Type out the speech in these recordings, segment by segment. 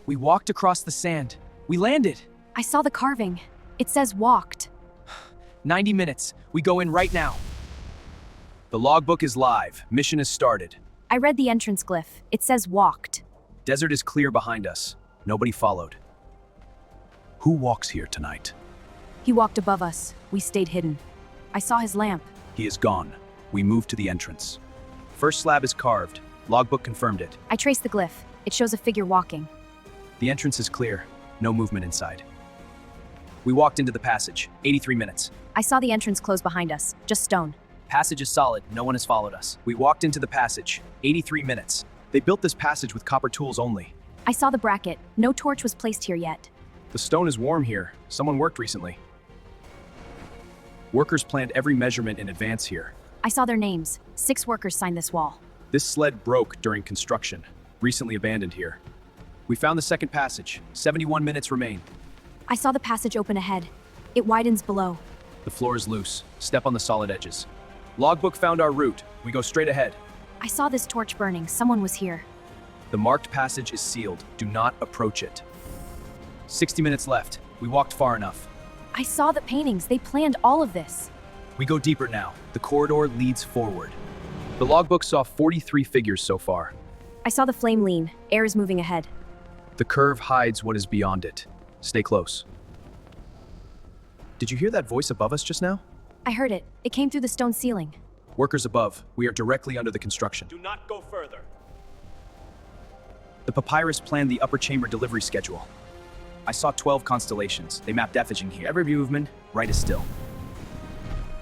We walked across the sand. We landed. I saw the carving. It says walked. 90 minutes. We go in right now. The logbook is live. Mission is started. I read the entrance glyph. It says walked. Desert is clear behind us. Nobody followed. Who walks here tonight? He walked above us. We stayed hidden. I saw his lamp. He is gone. We move to the entrance. First slab is carved. Logbook confirmed it. I traced the glyph. It shows a figure walking. The entrance is clear. No movement inside. We walked into the passage. 83 minutes. I saw the entrance close behind us. Just stone. Passage is solid. No one has followed us. We walked into the passage. 83 minutes. They built this passage with copper tools only. I saw the bracket. No torch was placed here yet. The stone is warm here. Someone worked recently. Workers planned every measurement in advance here. I saw their names. 6 workers signed this wall. This sled broke during construction. Recently abandoned here. We found the second passage. 71 minutes remain. I saw the passage open ahead. It widens below. The floor is loose. Step on the solid edges. Logbook found our route. We go straight ahead. I saw this torch burning. Someone was here. The marked passage is sealed. Do not approach it. 60 minutes left. We walked far enough. I saw the paintings. They planned all of this. We go deeper now. The corridor leads forward. The logbook saw 43 figures so far. I saw the flame lean. Air is moving ahead. The curve hides what is beyond it. Stay close. Did you hear that voice above us just now? I heard it. It came through the stone ceiling. Workers above. We are directly under the construction. Do not go further. The papyrus planned the upper chamber delivery schedule. I saw 12 constellations. They mapped Déxivon here. Every movement, right as still.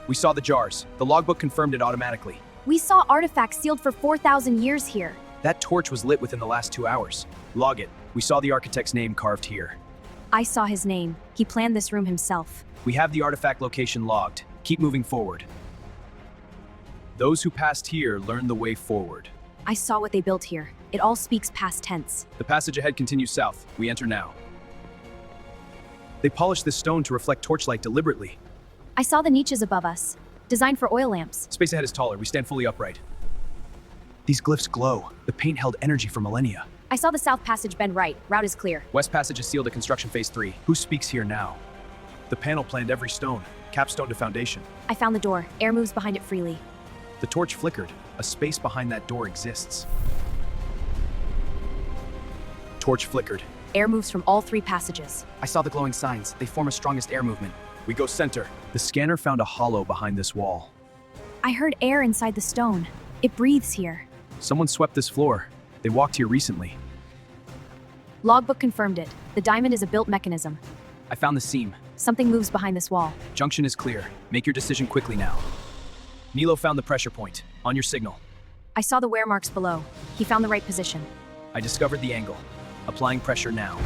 We saw the jars. The logbook confirmed it automatically. We saw artifacts sealed for 4,000 years here. That torch was lit within the last 2 hours. Log it. We saw the architect's name carved here. I saw his name. He planned this room himself. We have the artifact location logged. Keep moving forward. Those who passed here learned the way forward. I saw what they built here. It all speaks past tense. The passage ahead continues south. We enter now. They polished this stone to reflect torchlight deliberately. I saw the niches above us, designed for oil lamps. Space ahead is taller. We stand fully upright. These glyphs glow. The paint held energy for millennia. I saw the south passage bend right. Route is clear. West passage is sealed at construction phase 3. Who speaks here now? The panel planned every stone, capstone to foundation. I found the door. Air moves behind it freely. The torch flickered. A space behind that door exists. Torch flickered. Air moves from all 3 passages. I saw the glowing signs. They form a strongest air movement. We go center. The scanner found a hollow behind this wall. I heard air inside the stone. It breathes here. Someone swept this floor. They walked here recently. Logbook confirmed it. The diamond is a built mechanism. I found the seam. Something moves behind this wall. Junction is clear. Make your decision quickly now. Nilo found the pressure point. On your signal. I saw the wear marks below. He found the right position. I discovered the angle. Applying pressure now.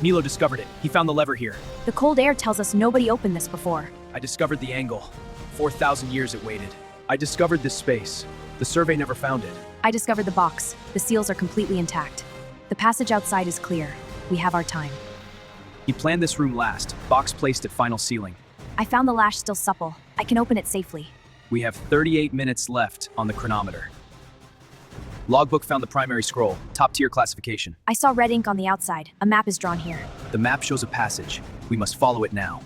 Nilo discovered it. He found the lever here. The cold air tells us nobody opened this before. I discovered the angle. 4,000 years it waited. I discovered this space. The survey never found it. I discovered the box. The seals are completely intact. The passage outside is clear. We have our time. He planned this room last. Box placed at final sealing. I found the lash still supple. I can open it safely. We have 38 minutes left on the chronometer. Logbook found the primary scroll. Top tier classification. I saw red ink on the outside. A map is drawn here. The map shows a passage. We must follow it now.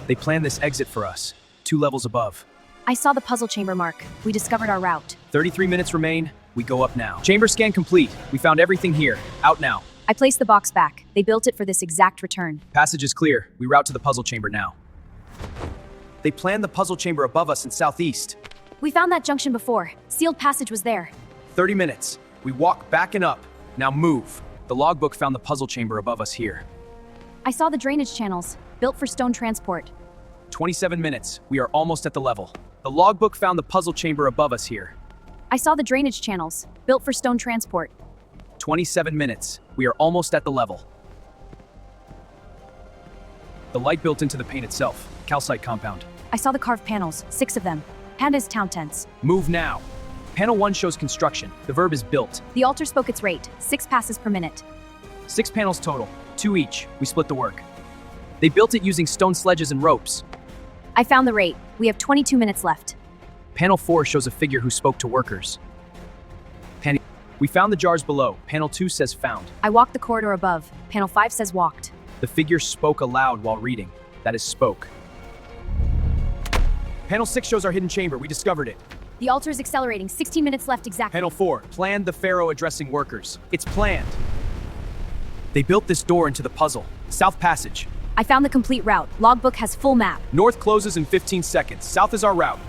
They planned this exit for us. 2 levels above. I saw the puzzle chamber mark. We discovered our route. 33 minutes remain. We go up now. Chamber scan complete. We found everything here. Out now. I placed the box back. They built it for this exact return. Passage is clear. We route to the puzzle chamber now. They planned the puzzle chamber above us in southeast. We found that junction before. Sealed passage was there. 30 minutes. We walk back and up. Now move. The logbook found the puzzle chamber above us here. I saw the drainage channels, built for stone transport. 27 minutes. We are almost at the level. The logbook found the puzzle chamber above us here. I saw the drainage channels, built for stone transport. 27 minutes. We are almost at the level. The light built into the paint itself. Calcite compound. I saw the carved panels, 6 of them. Panda's town tents. Move now. Panel 1 shows construction. The verb is built. The altar spoke its rate, 6 passes per minute. 6 panels total, 2 each. We split the work. They built it using stone sledges and ropes. I found the rate. We have 22 minutes left. Panel 4 shows a figure who spoke to workers. We found the jars below. Panel 2 says found. I walked the corridor above. Panel 5 says walked. The figure spoke aloud while reading. That is spoke. Panel 6 shows our hidden chamber. We discovered it. The altar is accelerating. 16 minutes left exactly. Panel 4, planned the Pharaoh addressing workers. It's planned. They built this door into the puzzle. South passage. I found the complete route. Logbook has full map. North closes in 15 seconds. South is our route.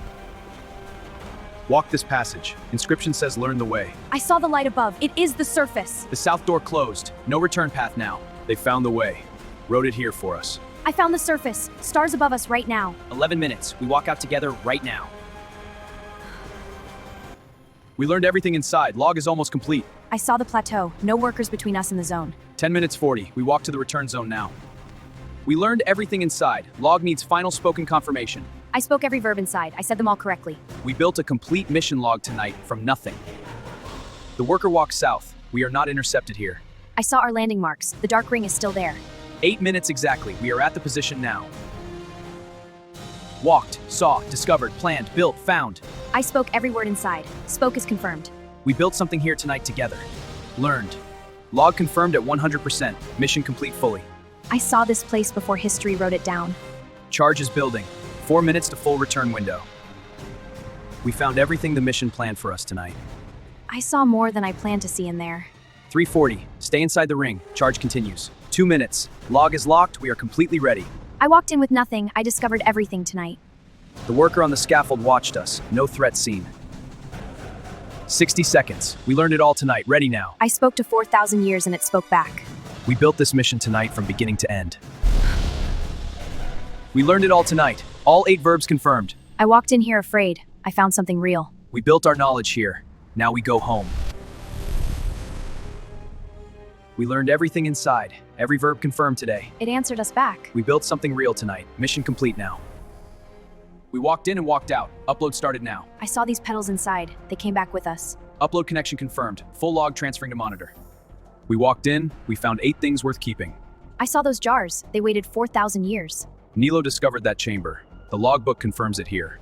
Walk this passage. Inscription says learn the way. I saw the light above. It is the surface. The south door closed. No return path now. They found the way. Wrote it here for us. I found the surface. Stars above us right now. 11 minutes. We walk out together right now. We learned everything inside. Log is almost complete. I saw the plateau. No workers between us and the zone. 10 minutes 40. We walk to the return zone now. We learned everything inside. Log needs final spoken confirmation. I spoke every verb inside. I said them all correctly. We built a complete mission log tonight from nothing. The worker walks south. We are not intercepted here. I saw our landing marks. The dark ring is still there. 8 minutes exactly. We are at the position now. Walked, saw, discovered, planned, built, found. I spoke every word inside. Spoke is confirmed. We built something here tonight together. Learned. Log confirmed at 100%. Mission complete fully. I saw this place before history wrote it down. Charge is building. 4 minutes to full return window. We found everything the mission planned for us tonight. I saw more than I planned to see in there. 3:40. Stay inside the ring. Charge continues. 2 minutes. Log is locked. We are completely ready. I walked in with nothing. I discovered everything tonight. The worker on the scaffold watched us. No threat seen. 60 seconds. We learned it all tonight. Ready now. I spoke to 4,000 years and it spoke back. We built this mission tonight from beginning to end. We learned it all tonight. All 8 verbs confirmed. I walked in here afraid. I found something real. We built our knowledge here. Now we go home. We learned everything inside. Every verb confirmed today. It answered us back. We built something real tonight. Mission complete now. We walked in and walked out. Upload started now. I saw these pedals inside. They came back with us. Upload connection confirmed. Full log transferring to monitor. We walked in. We found 8 things worth keeping. I saw those jars. They waited 4,000 years. Nilo discovered that chamber. The logbook confirms it here.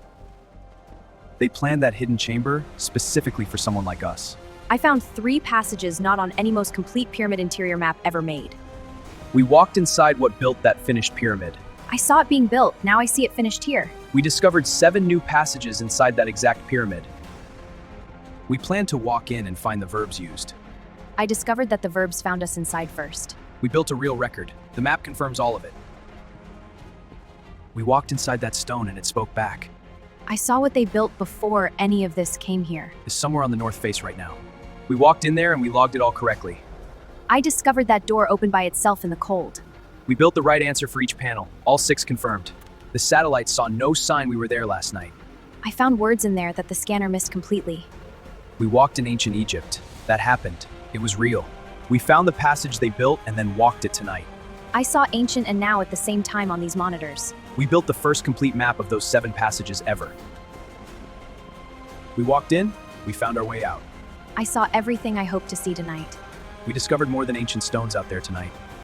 They planned that hidden chamber specifically for someone like us. I found 3 passages not on any most complete pyramid interior map ever made. We walked inside what built that finished pyramid. I saw it being built. Now I see it finished here. We discovered 7 new passages inside that exact pyramid. We planned to walk in and find the verbs used. I discovered that the verbs found us inside first. We built a real record. The map confirms all of it. We walked inside that stone and it spoke back. I saw what they built before any of this came here. It's somewhere on the north face right now. We walked in there and we logged it all correctly. I discovered that door opened by itself in the cold. We built the right answer for each panel. All 6 confirmed. The satellites saw no sign we were there last night. I found words in there that the scanner missed completely. We walked in ancient Egypt. That happened. It was real. We found the passage they built and then walked it tonight. I saw ancient and now at the same time on these monitors. We built the first complete map of those 7 passages ever. We walked in, we found our way out. I saw everything I hoped to see tonight. We discovered more than ancient stones out there tonight.